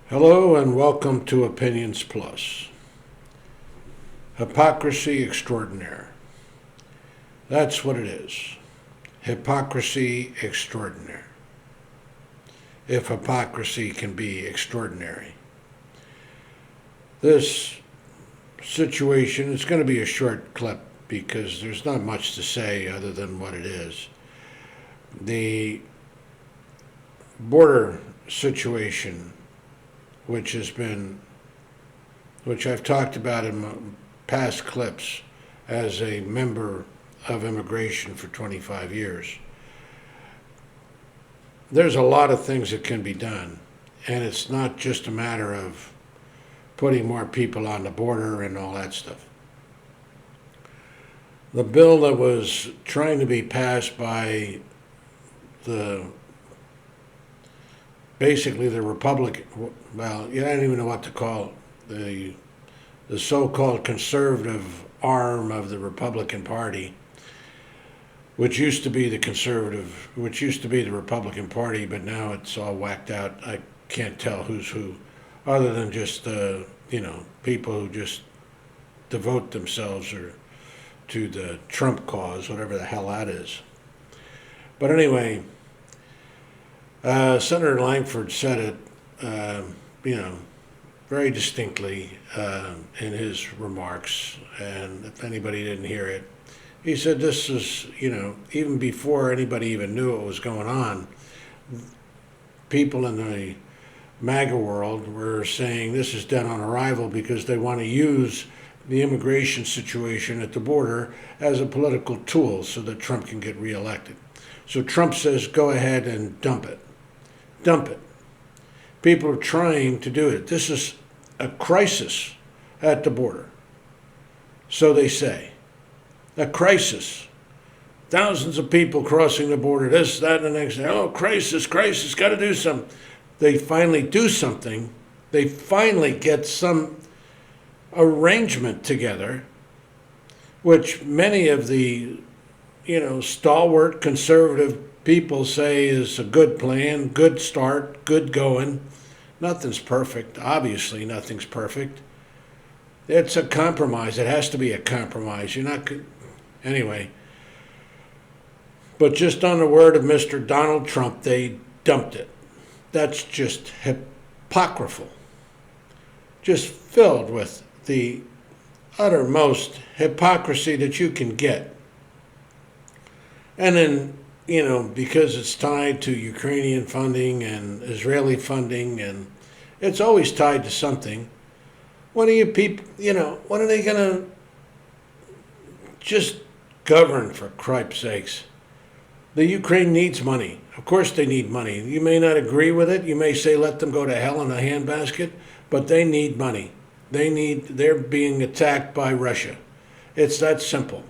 Hello and welcome to Opinions Plus. Hypocrisy extraordinaire. That's what it is. Hypocrisy extraordinaire. If hypocrisy can be extraordinary. This situation is going to be a short clip because there's not much to say other than what it is. The border situation, which I've talked about in past clips as a member of immigration for 25 years. There's a lot of things that can be done, and it's not just a matter of putting more people on the border and all that stuff. The bill that was trying to be passed by basically the Republican, well, I don't even know what to call it, the so-called conservative arm of the Republican Party, which used to be the Republican Party, but now it's all whacked out. I can't tell who's who, other than just people who just devote themselves to the Trump cause, whatever the hell that is. But anyway, Senator Langford said it, very distinctly in his remarks, and if anybody didn't hear it, he said this is, even before anybody even knew what was going on, people in the MAGA world were saying this is dead on arrival because they want to use the immigration situation at the border as a political tool so that Trump can get reelected. So Trump says, go ahead and dump it. Dump it. People are trying to do it. This is a crisis at the border. So they say. A crisis. Thousands of people crossing the border, this, that, and the next thing. Oh, crisis, got to do something. They finally do something. They finally get some arrangement together, which many of the, stalwart conservative people say is a good plan, good start, good going. Nothing's perfect. Obviously, nothing's perfect. It's a compromise. It has to be a compromise. Anyway. But just on the word of Mr. Donald Trump, they dumped it. That's just hypocritical. Just filled with the uttermost hypocrisy that you can get. And then, because it's tied to Ukrainian funding and Israeli funding, and it's always tied to something. When are you people, when are they going to just govern, for cripe's sakes? The Ukraine needs money. Of course they need money. You may not agree with it. You may say let them go to hell in a handbasket, but they need money. They're being attacked by Russia. It's that simple.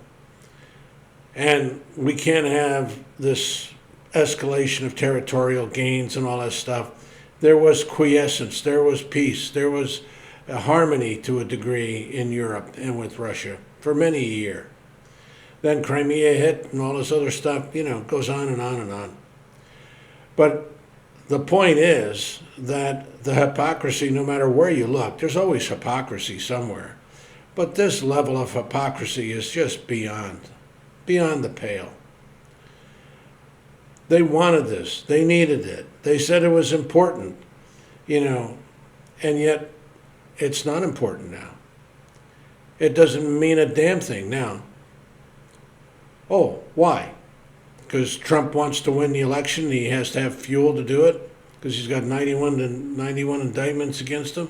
And we can't have this escalation of territorial gains and all that stuff. There was quiescence, there was peace, there was a harmony to a degree in Europe and with Russia for many a year. Then Crimea hit and all this other stuff, goes on and on and on. But the point is that the hypocrisy, no matter where you look, there's always hypocrisy somewhere. But this level of hypocrisy is just beyond the pale. They wanted this. They needed it. They said it was important, and yet it's not important now. It doesn't mean a damn thing now. Oh, why? Because Trump wants to win the election and he has to have fuel to do it? Because he's got 91 indictments against him?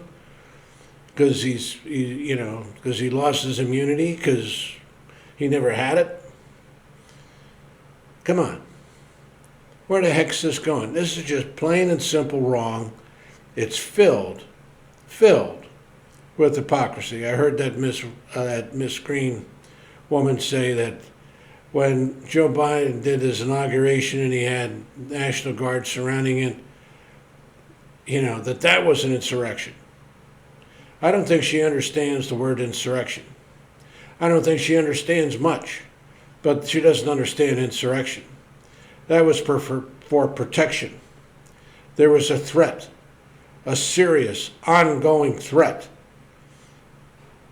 Because because he lost his immunity? Because he never had it? Come on. Where the heck's this going? This is just plain and simple wrong. It's filled with hypocrisy. I heard that Miss Green woman say that when Joe Biden did his inauguration and he had National Guard surrounding it, that was an insurrection. I don't think she understands the word insurrection. I don't think she understands much, but she doesn't understand insurrection. That was for protection. There was a threat a serious, ongoing threat.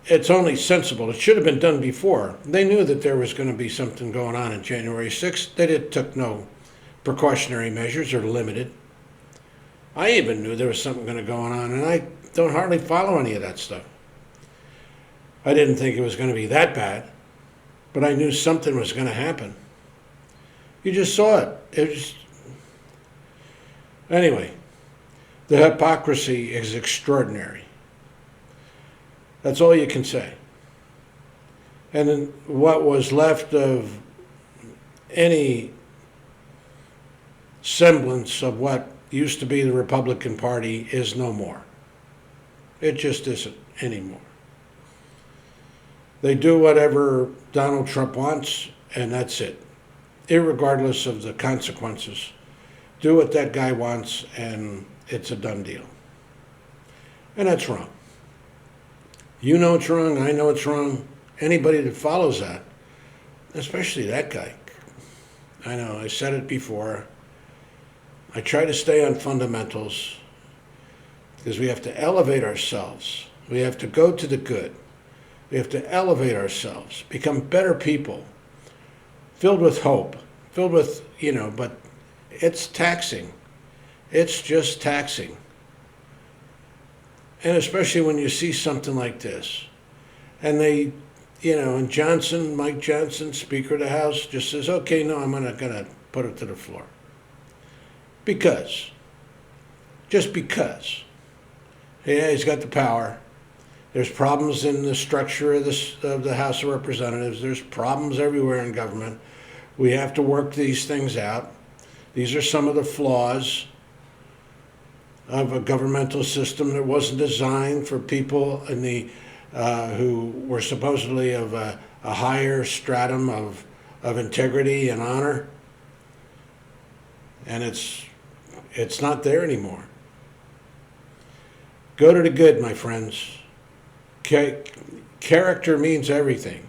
It's only sensible. It should have been done before. They knew that there was going to be something going on January 6th. They took no precautionary measures or limited. I even knew there was something going to go on, and I don't hardly follow any of that stuff. I didn't think it was going to be that bad, but I knew something was going to happen. You just saw it. Anyway, the hypocrisy is extraordinary. That's all you can say. And then what was left of any semblance of what used to be the Republican Party is no more. It just isn't anymore. They do whatever Donald Trump wants, and that's it, irregardless of the consequences. Do what that guy wants, and it's a done deal. And that's wrong. You know it's wrong, I know it's wrong. Anybody that follows that, especially that guy. I know, I said it before. I try to stay on fundamentals because we have to elevate ourselves. We have to go to the good. We have to elevate ourselves, become better people, filled with hope, filled with, but it's taxing. It's just taxing. And especially when you see something like this. And they, and Mike Johnson, Speaker of the House, just says, okay, no, I'm not going to put it to the floor. Just because. Yeah, he's got the power. There's problems in the structure of the House of Representatives. There's problems everywhere in government. We have to work these things out. These are some of the flaws of a governmental system that wasn't designed for people in the who were supposedly of a higher stratum of integrity and honor. And it's not there anymore. Go to the good, my friends. Character means everything.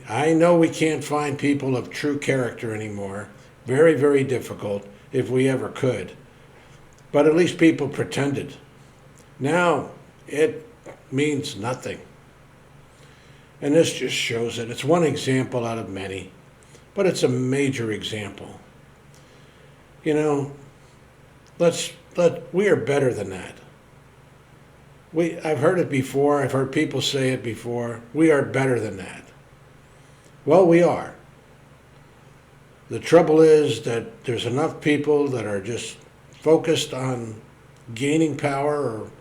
I know we can't find people of true character anymore. Very, very difficult, if we ever could. But at least people pretended. Now it means nothing. And this just shows it. It's one example out of many, but it's a major example. We are better than that. I've heard it before. I've heard people say it before. We are better than that. Well, we are. The trouble is that there's enough people that are just focused on gaining power or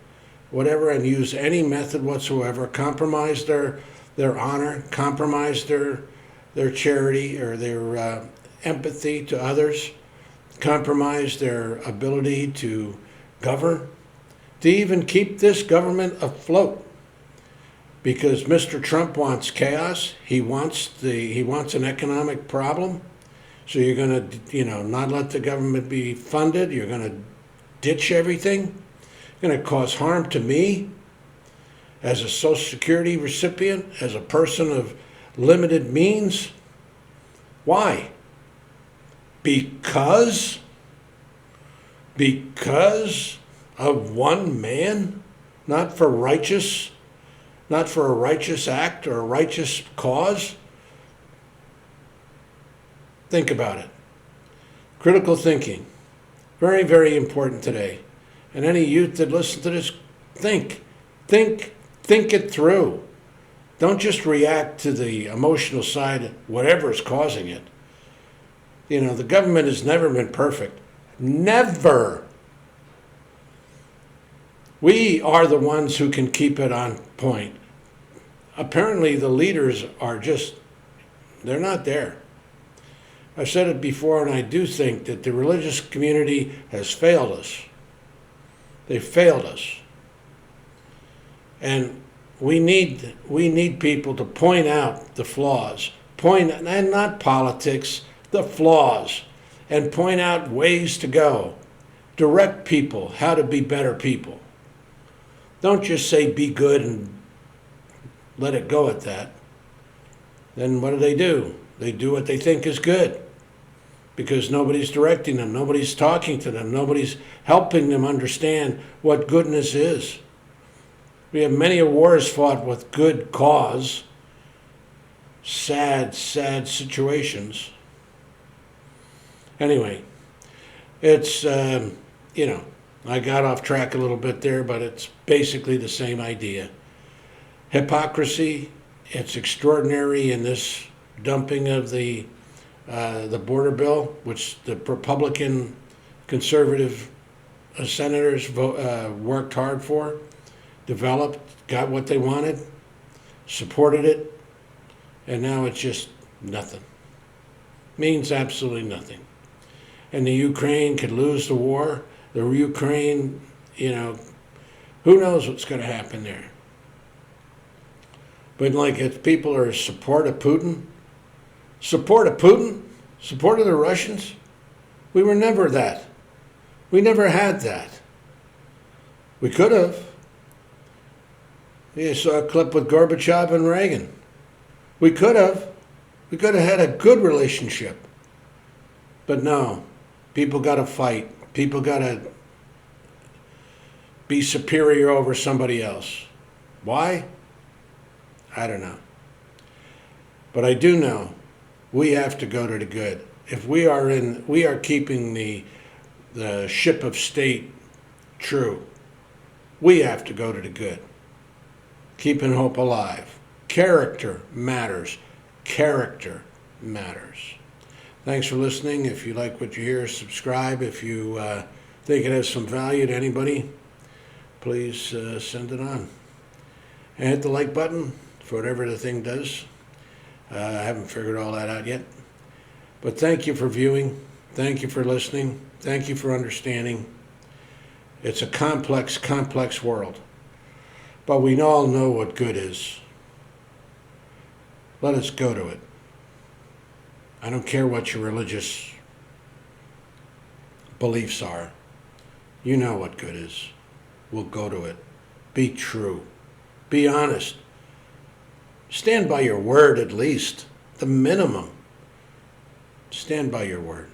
whatever and use any method whatsoever, compromise their honor, compromise their charity or their empathy to others, compromise their ability to govern, to even keep this government afloat. Because Mr. Trump wants chaos. He wants an economic problem. So you're going to, not let the government be funded. You're going to ditch everything. You're going to cause harm to me as a Social Security recipient, as a person of limited means. Why? Because of one man, not for a righteous act or a righteous cause. Think about it. Critical thinking, very, very important today. And any youth that listen to this, think it through. Don't just react to the emotional side, whatever is causing it. The government has never been perfect. Never. We are the ones who can keep it on point. Apparently the leaders they're not there. I've said it before, and I do think that the religious community has failed us. They failed us. And we need people to point out the flaws, and not politics, the flaws, and point out ways to go. Direct people how to be better people. Don't just say be good and let it go at that. Then what do? They do what they think is good. because nobody's directing them, nobody's talking to them, nobody's helping them understand what goodness is. We have many wars fought with good cause, sad, sad situations. Anyway, it's, I got off track a little bit there, but it's basically the same idea. Hypocrisy, it's extraordinary in this dumping of the border bill, which the Republican conservative senators worked hard for, developed, got what they wanted, supported it, and now it's just nothing. Means absolutely nothing. And the Ukraine could lose the war. The Ukraine, who knows what's going to happen there. But if people are support of Putin, support of the Russians, we were never that. We never had that. We could have. You saw a clip with Gorbachev and Reagan. We could have. We could have had a good relationship. But no, people got to fight. People got to be superior over somebody else. Why? I don't know. But I do know we have to go to the good. If we are keeping the ship of state true, we have to go to the good. Keeping hope alive. Character matters. Character matters. Thanks for listening. If you like what you hear, subscribe. If you think it has some value to anybody, please send it on. And hit the like button for whatever the thing does. I haven't figured all that out yet. But thank you for viewing. Thank you for listening. Thank you for understanding. It's a complex, complex world. But we all know what good is. Let us go to it. I don't care what your religious beliefs are. You know what good is. We'll go to it. Be true. Be honest. Stand by your word at least. The minimum. Stand by your word.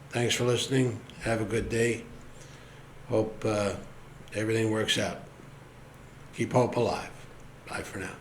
Thanks for listening. Have a good day. Hope everything works out. Keep hope alive. Bye for now.